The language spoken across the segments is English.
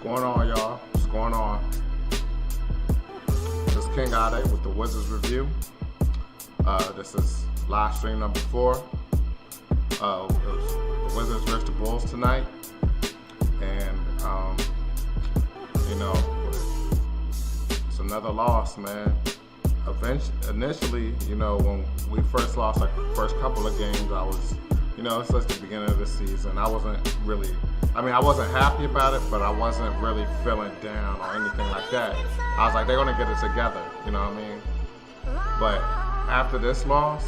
going on, y'all? What's going on? This is King Ade with the Wizards Review. This is live stream number 4. The Wizards versus the Bulls tonight, and it's another loss, man. Initially, when we first lost the first couple of games, I was, it's just the beginning of the season. I wasn't happy about it, but I wasn't really feeling down or anything like that. I was like, they're gonna get it together, you know what I mean? But after this loss,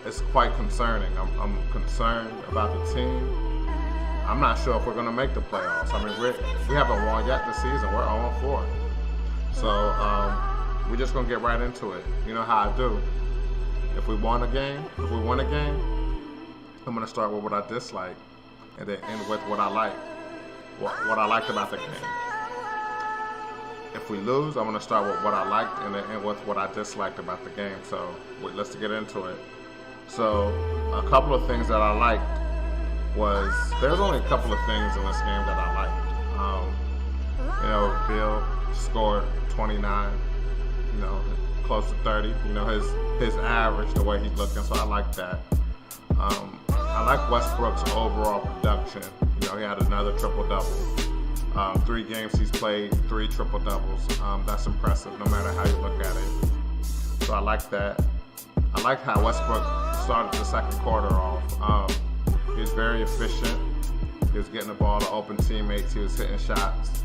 it's quite concerning. I'm concerned about the team. I'm not sure if we're gonna make the playoffs. I mean, we haven't won yet this season. We're 0-4. So we're just gonna get right into it. You know how I do. If we win a game, I'm gonna start with what I dislike, and then end with what I like, what I liked about the game. If we lose, I'm gonna start with what I liked, and then end with what I disliked about the game. So let's get into it. So a couple of things that I liked was there's only a couple of things in this game that I liked. Bill scored 29. Close to 30. His average, the way he's looking. So I like that. I like Westbrook's overall production. He had another triple-double. 3 games he's played, 3 triple-doubles. That's impressive, no matter how you look at it. So I like that. I like how Westbrook started the second quarter off. He was very efficient. He was getting the ball to open teammates. He was hitting shots.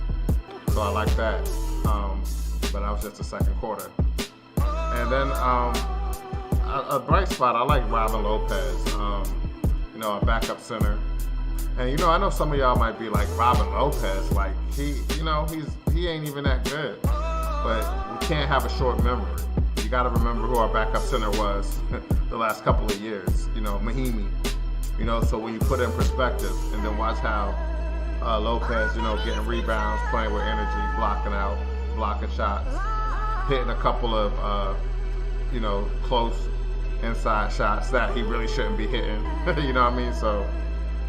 So I like that. But that was just the second quarter. And then a bright spot, I like Robin Lopez, a backup center. And I know some of y'all might be like, Robin Lopez, like he ain't even that good. But we can't have a short memory. You got to remember who our backup center was the last couple of years. Mahimi. So when you put it in perspective, and then watch how Lopez, getting rebounds, playing with energy, blocking shots, hitting a couple of close inside shots that he really shouldn't be hitting. You know what I mean? So,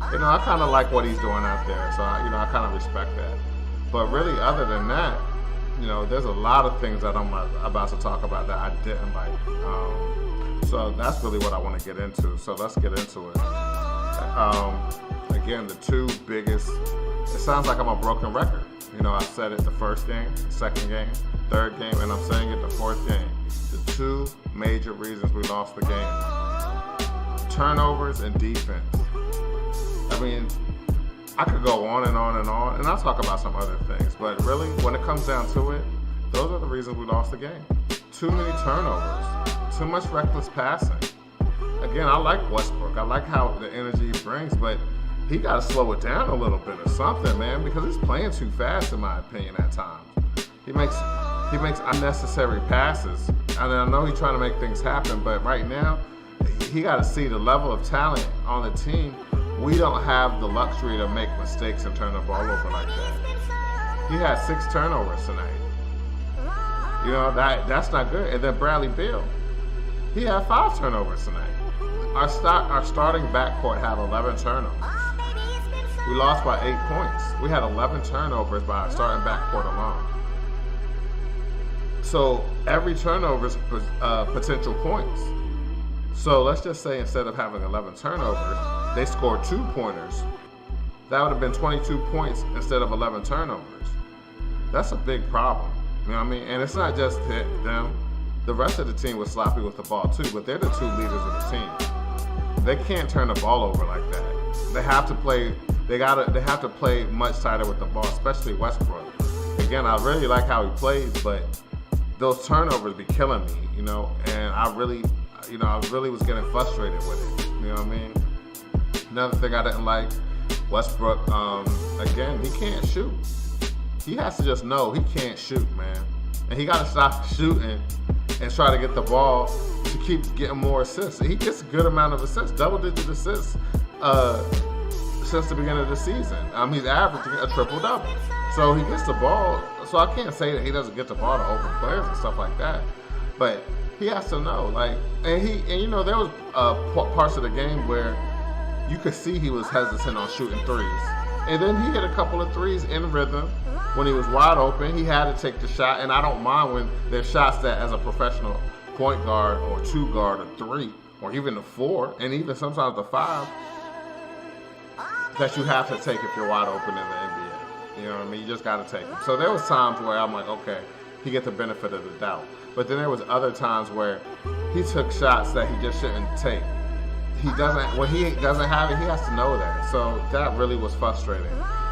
I kind of like what he's doing out there. So, I kind of respect that. But really, other than that, there's a lot of things that I'm about to talk about that I didn't like. So that's really what I want to get into. So let's get into it. Again, the 2 biggest, it sounds like I'm a broken record. I said it the first game, second game, third game, and I'm saying it the 4th game. The 2 major reasons we lost the game: turnovers and defense. I mean, I could go on and on and on, and I'll talk about some other things, but really, when it comes down to it, those are the reasons we lost the game. Too many turnovers, too much reckless passing. Again, I like Westbrook. I like how the energy he brings, but he got to slow it down a little bit or something, man, because he's playing too fast, in my opinion, at times. He makes unnecessary passes, and I know he's trying to make things happen, but right now, he got to see the level of talent on the team. We don't have the luxury to make mistakes and turn the ball over like that. He had 6 turnovers tonight. That's not good. And then Bradley Beal, he had 5 turnovers tonight. Our starting backcourt had 11 turnovers. We lost by 8 points. We had 11 turnovers by our starting backcourt alone. So every turnover is potential points. So let's just say instead of having 11 turnovers, they scored 2-pointers. That would have been 22 points instead of 11 turnovers. That's a big problem. You know what I mean? And it's not just them. The rest of the team was sloppy with the ball too, but they're the 2 leaders of the team. They can't turn the ball over like that. They have to play. They have to play much tighter with the ball, especially Westbrook. Again, I really like how he plays, but those turnovers be killing me. And I really was getting frustrated with it. You know what I mean? Another thing I didn't like, Westbrook. Again, he can't shoot. He has to just know he can't shoot, man, and he got to stop shooting and try to get the ball to keep getting more assists. He gets a good amount of assists, double-digit assists since the beginning of the season. He's averaging a triple-double. So he gets the ball. So I can't say that he doesn't get the ball to open players and stuff like that. But he has to know, there was parts of the game where you could see he was hesitant on shooting threes. And then he hit a couple of threes in rhythm. When he was wide open, he had to take the shot. And I don't mind when there's shots that as a professional point guard or two guard or three or even the four and even sometimes the five that you have to take if you're wide open in the NBA. You know what I mean? You just got to take them. So there was times where I'm like, okay, he get the benefit of the doubt. But then there was other times where he took shots that he just shouldn't take. When he doesn't have it, he has to know that. So that really was frustrating.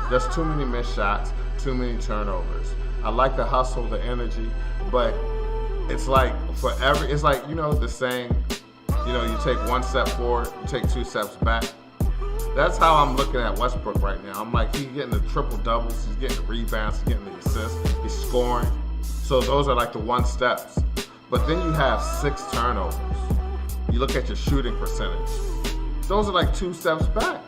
There's too many missed shots, too many turnovers. I like the hustle, the energy, but it's like it's like, the saying, you take one step forward, you take two steps back. That's how I'm looking at Westbrook right now. I'm like, he's getting the triple doubles, he's getting the rebounds, he's getting the assists, he's scoring. So those are like the one steps. But then you have 6 turnovers. You look at your shooting percentage. Those are like 2 steps back.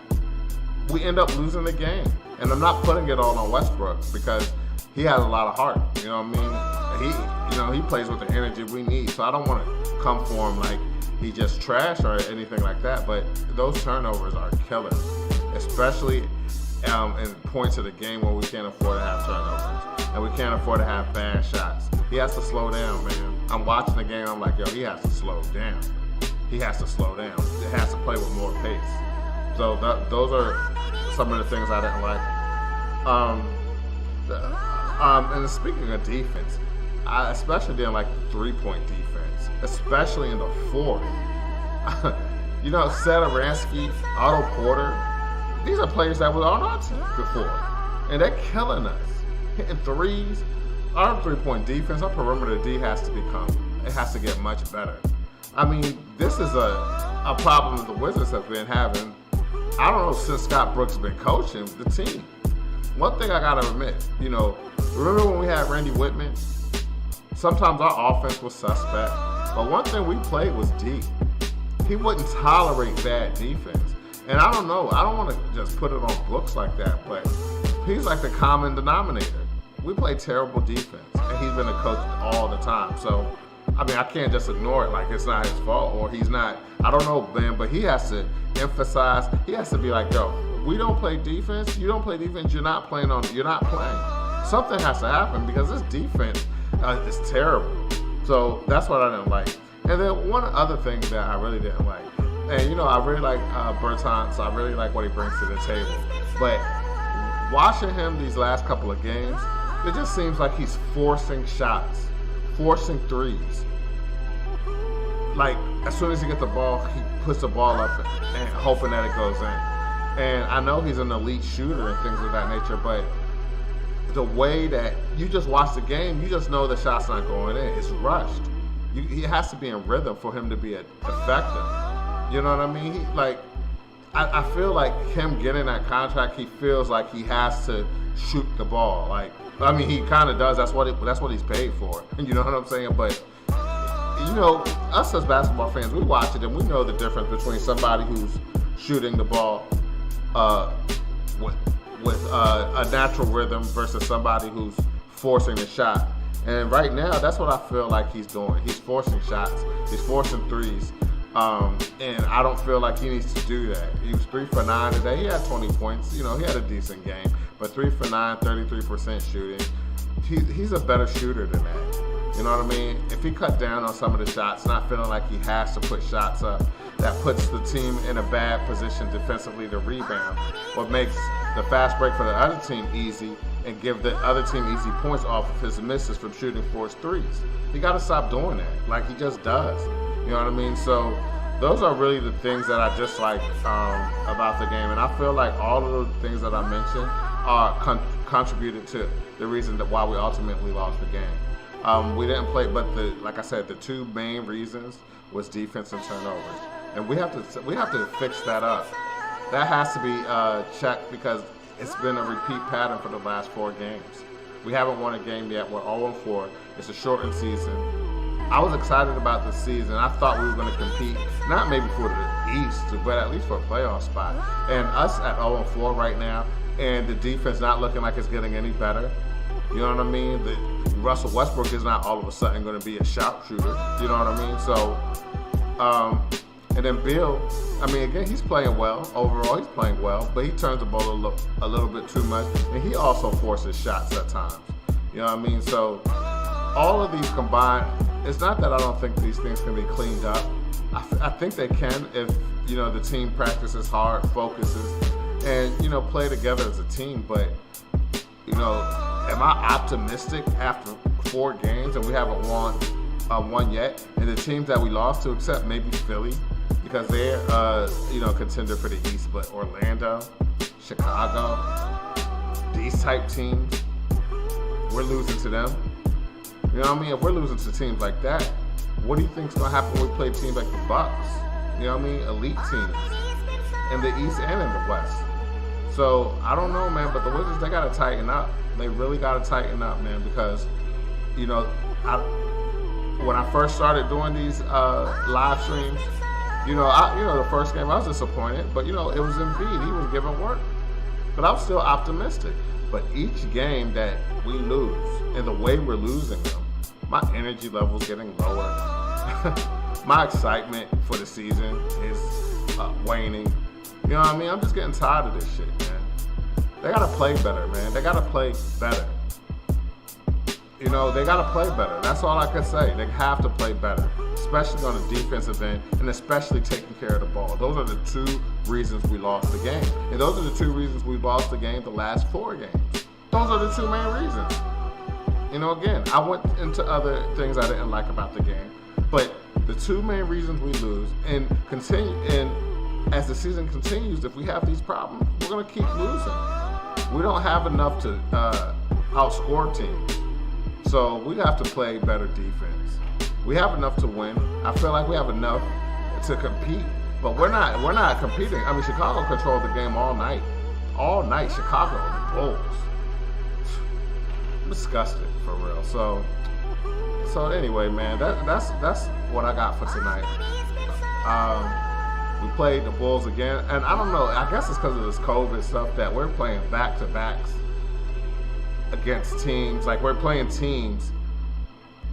We end up losing the game. And I'm not putting it all on Westbrook because he has a lot of heart. You know what I mean? He plays with the energy we need. So I don't want to come for him like he just trash or anything like that. But those turnovers are killers, especially in points of the game where we can't afford to have turnovers and we can't afford to have bad shots. He has to slow down, man. I'm watching the game. I'm like, yo, he has to slow down. He has to slow down. It has to play with more pace. So those are some of the things I didn't like. And speaking of defense, I especially didn't like the 3-point defense, especially in the fourth. Satoransky, Otto Porter, these are players that were on our team before, and they're killing us. Hitting threes. Our 3-point defense, our perimeter D has to get much better. I mean, this is a problem that the Wizards have been having, I don't know, since Scott Brooks has been coaching the team. One thing I gotta admit, remember when we had Randy Whitman? Sometimes our offense was suspect, but one thing we played was deep. He wouldn't tolerate bad defense. And I don't know, I don't want to just put it on Brooks like that, but he's like the common denominator. We play terrible defense, and he's been a coach all the time. So, I mean, I can't just ignore it like it's not his fault or he's not. I don't know, man, but he has to emphasize. He has to be like, yo, we don't play defense. You don't play defense. You're not playing. Something has to happen because this defense is terrible. So that's what I didn't like. And then one other thing that I really didn't like, and I really like Bertans. I really like what he brings to the table. But watching him these last couple of games, it just seems like he's forcing shots, forcing threes. Like, as soon as he gets the ball, he puts the ball up and hoping that it goes in. And I know he's an elite shooter and things of that nature, but the way that you just watch the game, you just know the shot's not going in. It's rushed. He has to be in rhythm for him to be effective. You know what I mean? I feel like him getting that contract, he feels like he has to shoot the ball. He kind of does. That's what he's paid for. You know what I'm saying? But us as basketball fans, we watch it and we know the difference between somebody who's shooting the ball with a natural rhythm versus somebody who's forcing the shot. And right now, that's what I feel like he's doing. He's forcing shots. He's forcing threes. And I don't feel like he needs to do that. He was 3 for 9 today. He had 20 points. He had a decent game. But 3 for 9, 33% shooting. He's a better shooter than that. You know what I mean? If he cut down on some of the shots, not feeling like he has to put shots up, that puts the team in a bad position defensively to rebound, what makes the fast break for the other team easy and give the other team easy points off of his misses from shooting forced threes. He got to stop doing that, like he just does. You know what I mean? So those are really the things that I dislike about the game, and I feel like all of the things that I mentioned are contributed to the reason that why we ultimately lost the game. We didn't play, but like I said, the 2 main reasons was defense and turnovers, and we have to fix that up. That has to be checked because it's been a repeat pattern for the last 4 games. We haven't won a game yet. We're 0-4. It's a shortened season. I was excited about the season. I thought we were going to compete, not maybe for the East, but at least for a playoff spot. And us at 0-4 right now, and the defense not looking like it's getting any better. You know what I mean? Russell Westbrook is not all of a sudden going to be a sharpshooter. You know what I mean? So And then Beal, I mean, again, he's playing well. Overall, he's playing well, but he turns the ball a little bit too much, and he also forces shots at times. You know what I mean? So all of these combined, it's not that I don't think these things can be cleaned up. I think they can if, you know, the team practices hard, focuses, and, you know, play together as a team. But, you know, am I optimistic after 4 games and we haven't won yet? And the teams that we lost to, except maybe Philly, because they're, you know, contender for the East, but Orlando, Chicago, these type teams, we're losing to them. You know what I mean? If we're losing to teams like that, what do you think's gonna happen when we play teams like the Bucks? You know what I mean? Elite teams in the East and in the West. So I don't know, man, but the Wizards, they gotta tighten up. They really gotta tighten up, man, because, you know, when I first started doing these live streams, you know, the first game I was disappointed, but, you know, it was Embiid. He was giving work, but I was still optimistic. But each game that we lose and the way we're losing them, my energy level's getting lower. My excitement for the season is waning. You know what I mean? I'm just getting tired of this shit, man. They gotta play better, man. They gotta play better. You know, they gotta play better. That's all I can say. They have to play better, especially on the defensive end, and especially taking care of the ball. Those are the 2 reasons we lost the game. And those are the 2 reasons we lost the game the last 4 games. Those are the 2 main reasons. You know, again, I went into other things I didn't like about the game, but the 2 main reasons we lose and continue, and as the season continues, if we have these problems, we're gonna keep losing. We don't have enough to outscore teams, so we have to play better defense. We have enough to win. I feel like we have enough to compete, but we're not competing. I mean, Chicago controlled the game all night. Chicago, the Bulls. Disgusting, for real. So anyway, man, that's what I got for tonight. We played the Bulls again, and I don't know, I guess it's because of this COVID stuff that we're playing back-to-backs against teams. Like, we're playing teams,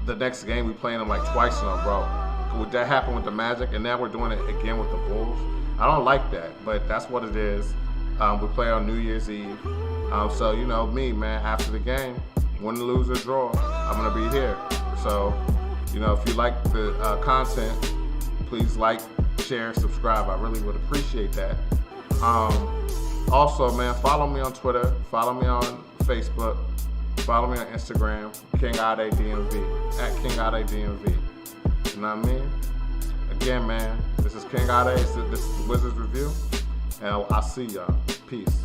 the next game we playing them like twice in a row. That happened with the Magic, and now we're doing it again with the Bulls. I don't like that, but that's what it is. We play on New Year's Eve. So, you know, me, man, after the game, win, lose, or draw, I'm going to be here. So, you know, if you like the content, please like, share, subscribe. I really would appreciate that. Also, man, follow me on Twitter, follow me on Facebook, follow me on Instagram, King Ade DMV, at King Ade DMV. You know what I mean? Again, man, this is King Ade, this is the Wizards Review, and I'll see y'all. Peace.